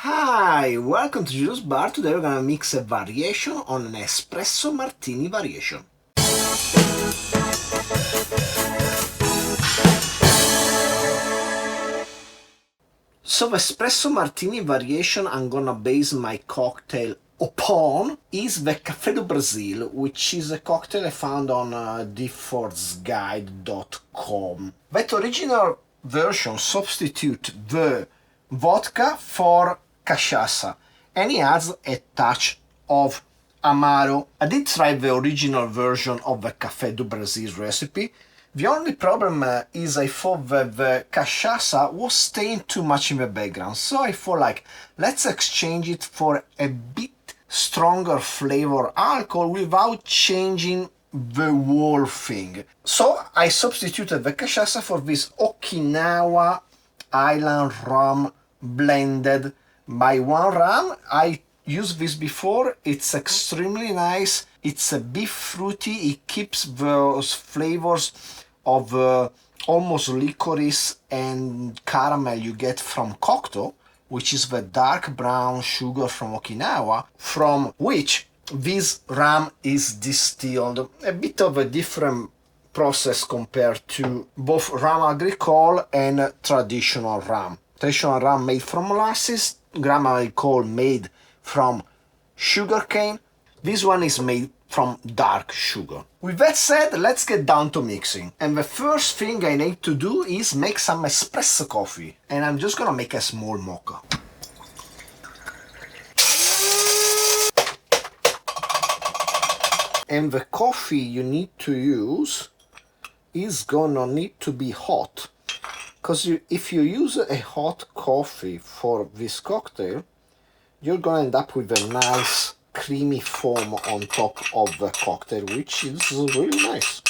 Hi, welcome to Juice Bar. Today we're gonna mix a variation on an Espresso Martini variation. So the Espresso Martini variation I'm gonna base my cocktail upon is the Café do Brasil, which is a cocktail I found on diffordsguide.com. That original version substitute the vodka for cachaça, and it adds a touch of Amaro. I did try the original version of the Café do Brasil recipe. The only problem is I thought that the cachaça was staying too much in the background, so I thought like, let's exchange it for a bit stronger flavor alcohol without changing the whole thing. So I substituted the cachaça for this Okinawa Island Rum Blended by One Rum. I used this before, it's extremely nice, it's a bit fruity, it keeps those flavors of almost licorice and caramel you get from Cocteau, which is the dark brown sugar from Okinawa, from which this rum is distilled. A bit of a different process compared to both rum agricole and traditional rum. Traditional rum made from molasses, rum agricole made from sugarcane. This one is made from dark sugar. With that said, let's get down to mixing. And the first thing I need to do is make some espresso coffee. And I'm just gonna make a small moka. And the coffee you need to use is gonna need to be hot. Because if you use a hot coffee for this cocktail, you're gonna end up with a nice creamy foam on top of the cocktail, which is really nice.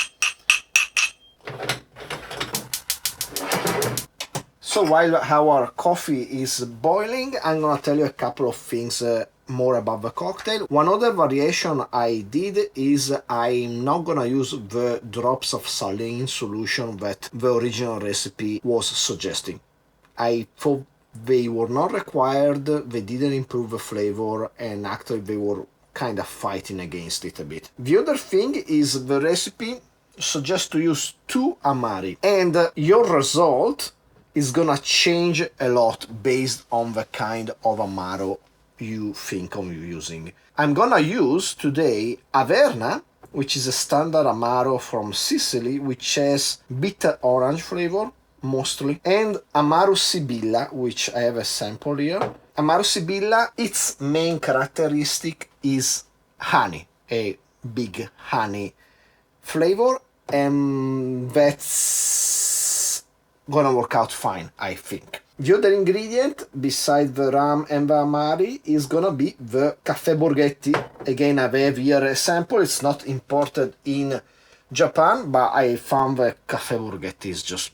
So while our coffee is boiling, I'm gonna tell you a couple of things more about the cocktail. One other variation I did is I'm not gonna use the drops of saline solution that the original recipe was suggesting. I thought they were not required, they didn't improve the flavor, and actually they were kind of fighting against it a bit. The other thing is the recipe suggests to use 2 amari, and your result is gonna change a lot based on the kind of amaro you think of using. I'm gonna use today Averna, which is a standard amaro from Sicily, which has bitter orange flavor mostly, and Amaro Sibilla, which I have a sample here. Amaro Sibilla, its main characteristic is honey, a big honey flavor, and that's gonna work out fine, I think. The other ingredient, besides the rum and the amari, is gonna be the Caffè Borghetti. Again, I have here a sample, it's not imported in Japan, but I found that Caffè Borghetti is just,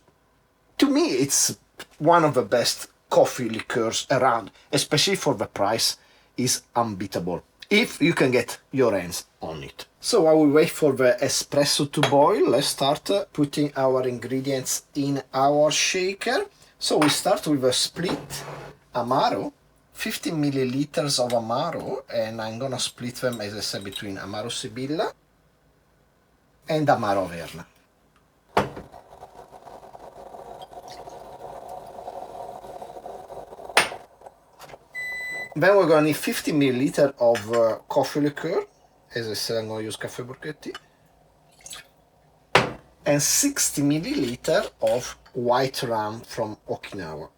to me, it's one of the best coffee liqueurs around, especially for the price, is unbeatable, if you can get your hands on it. So while we wait for the espresso to boil, let's start putting our ingredients in our shaker. So we start with a split Amaro, 50 milliliters of Amaro, and I'm gonna split them, as I said, between Amaro Sibilla and Amaro Averna. Then we're gonna need 50 milliliters of coffee liqueur. As I said, I'm gonna use Caffè Borghetti. And 60 milliliters of white rum from Okinawa.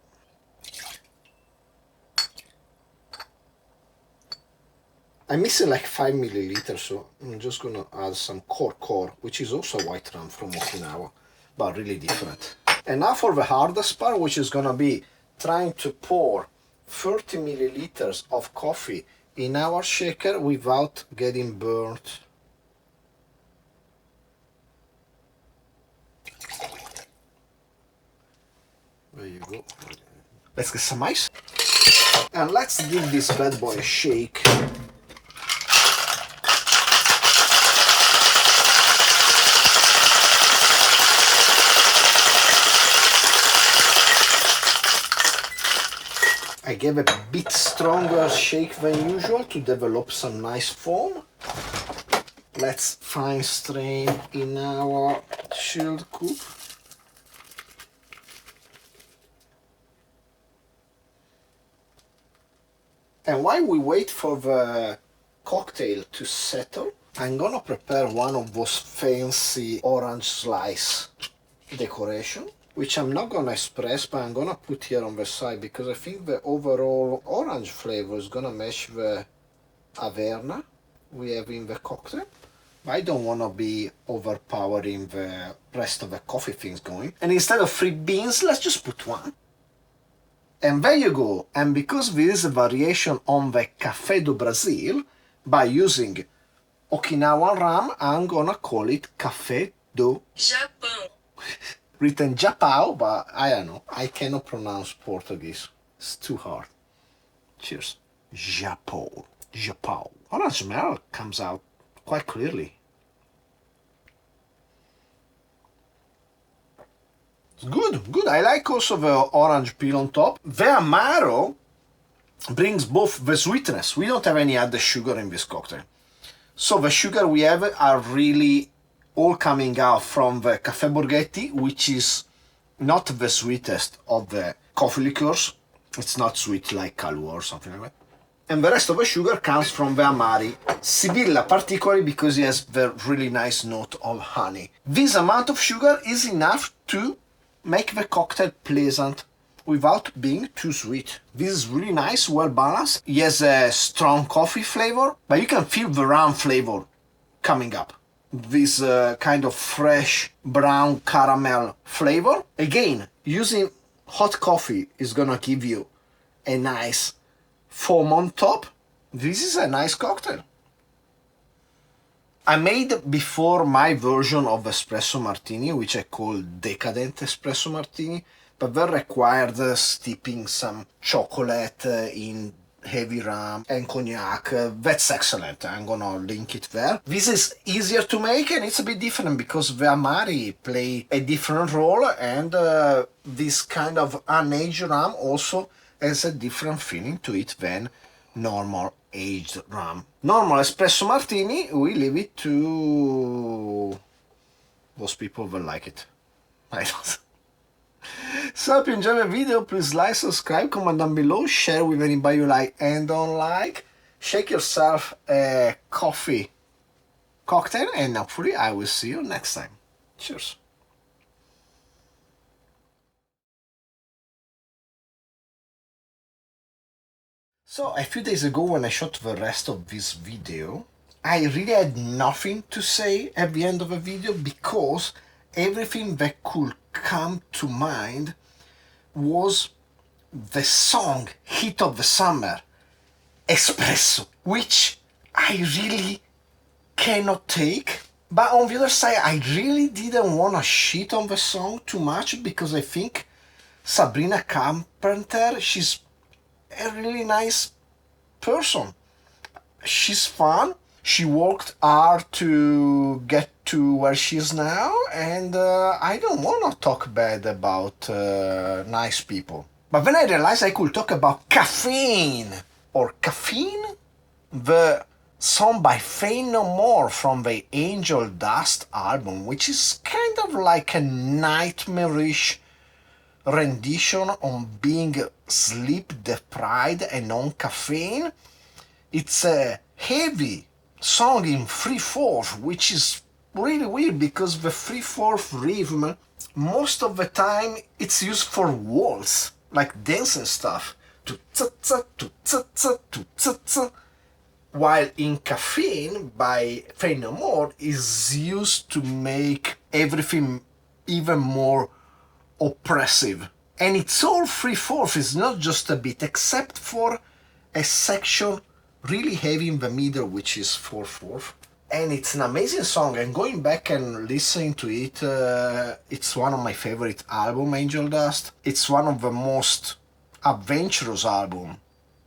I'm missing like 5 milliliters, so I'm just gonna add some Cor Cor, which is also white rum from Okinawa, but really different. And now for the hardest part, which is gonna be trying to pour 30 milliliters of coffee in our shaker without getting burnt. There you go. Let's get some ice. And let's give this bad boy a shake. I I gave a bit stronger shake than usual to develop some nice foam. Let's fine strain in our chilled cup. And while we wait for the cocktail to settle, I'm gonna prepare one of those fancy orange slice decoration, which I'm not gonna express, but I'm gonna put here on the side because I think the overall orange flavor is gonna match the Averna we have in the cocktail. But I don't wanna be overpowering the rest of the coffee things going. And instead of 3 beans, let's just put 1. And there you go. And because this is a variation on the Café do Brasil, by using Okinawa rum, I'm gonna call it Café do Japão. Written Japão, but I don't know. I cannot pronounce Portuguese. It's too hard. Cheers. Japão. Japão. Orange smell comes out quite clearly. It's good, good. I like also the orange peel on top. The Amaro brings both the sweetness. We don't have any other sugar in this cocktail. So the sugar we have are really all coming out from the Caffè Borghetti, which is not the sweetest of the coffee liqueurs. It's not sweet like Kahlua or something like that. And the rest of the sugar comes from the amari. Sibilla particularly because it has the really nice note of honey. This amount of sugar is enough to make the cocktail pleasant without being too sweet. This is really nice, well balanced. It has a strong coffee flavor, but you can feel the rum flavor coming up. This kind of fresh brown caramel flavor. Again, using hot coffee is gonna give you a nice foam on top. This is a nice cocktail. I made before my version of Espresso Martini, which I call Decadent Espresso Martini, but that required steeping some chocolate in heavy rum and cognac. That's excellent. I'm gonna link it there. This is easier to make and it's a bit different because the amari play a different role, and this kind of unaged rum also has a different feeling to it than normal aged rum. Normal espresso martini, we leave it to those people that like it. I don't. So if you enjoyed the video, please like, subscribe, comment down below, share with anybody you like and don't like. Shake yourself a coffee cocktail and hopefully I will see you next time. Cheers. So a few days ago when I shot the rest of this video, I really had nothing to say at the end of the video because everything that could come to mind was the song hit of the summer, Espresso, which I really cannot take. But on the other side, I really didn't want to shit on the song too much because I think Sabrina Carpenter, she's a really nice person. She's fun. She worked hard to get to where she is now, and I don't want to talk bad about nice people. But then I realized I could talk about Caffeine, or Caffeine, the song by Faith No More from the Angel Dust album, which is kind of like a nightmarish rendition on being sleep deprived and on caffeine. It's a heavy song in 3/4, which is really weird because the 3/4 rhythm most of the time it's used for waltz, like dancing stuff, to tsa to tsa to tsa, while in Caffeine by Faith No More is used to make everything even more oppressive. And it's all 3/4, it's not just a bit, except for a section really heavy in the middle, which is 4/4. And it's an amazing song, and going back and listening to it, it's one of my favorite albums, Angel Dust. It's one of the most adventurous albums.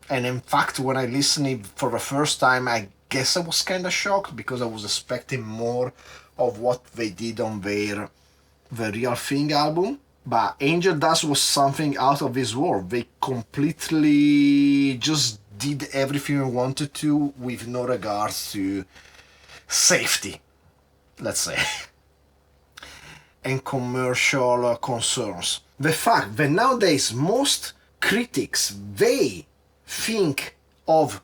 And in fact, when I listened it for the first time, I guess I was kind of shocked because I was expecting more of what they did on their The Real Thing album. But Angel Dust was something out of this world. They completely just did everything they wanted to with no regards to safety, let's say, and commercial concerns. The fact that nowadays most critics, they think of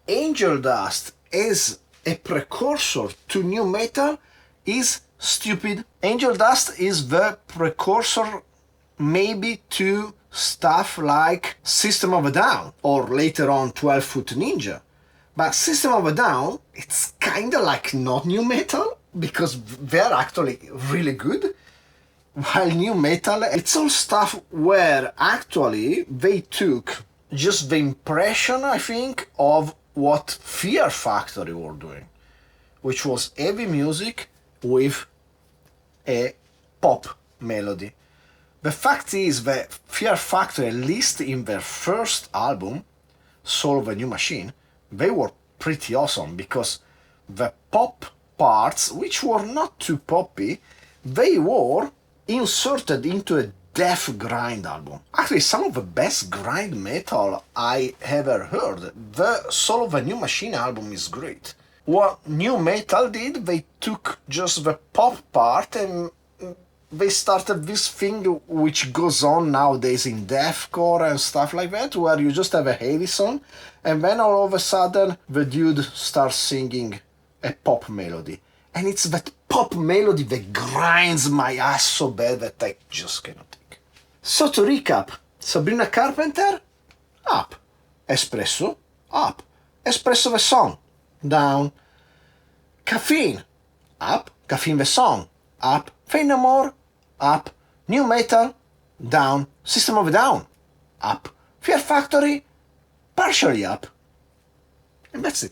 Angel Dust as a precursor to new metal is stupid. Angel Dust is the precursor maybe to stuff like System of a Down or later on 12 Foot Ninja. But System of a Down, it's kinda like not new metal because they're actually really good. While new metal, it's all stuff where actually they took just the impression, I think, of what Fear Factory were doing, which was heavy music with a pop melody. The fact is that Fear Factory, at least in their first album, Soul of a New Machine, they were pretty awesome because the pop parts, which were not too poppy, they were inserted into a death grind album. Actually, some of the best grind metal I ever heard. The Soul of a New Machine album is great. What new metal did, they took just the pop part and they started this thing which goes on nowadays in deathcore and stuff like that, where you just have a heavy song and then all of a sudden the dude starts singing a pop melody. And it's that pop melody that grinds my ass so bad that I just cannot take. So to recap, Sabrina Carpenter, up. Espresso, up. Espresso the song, down. Caffeine, up. Caffeine the song, up. Fade No More, up. New Metal, down. System of a Down, up. Fear Factory, partially up. And that's it.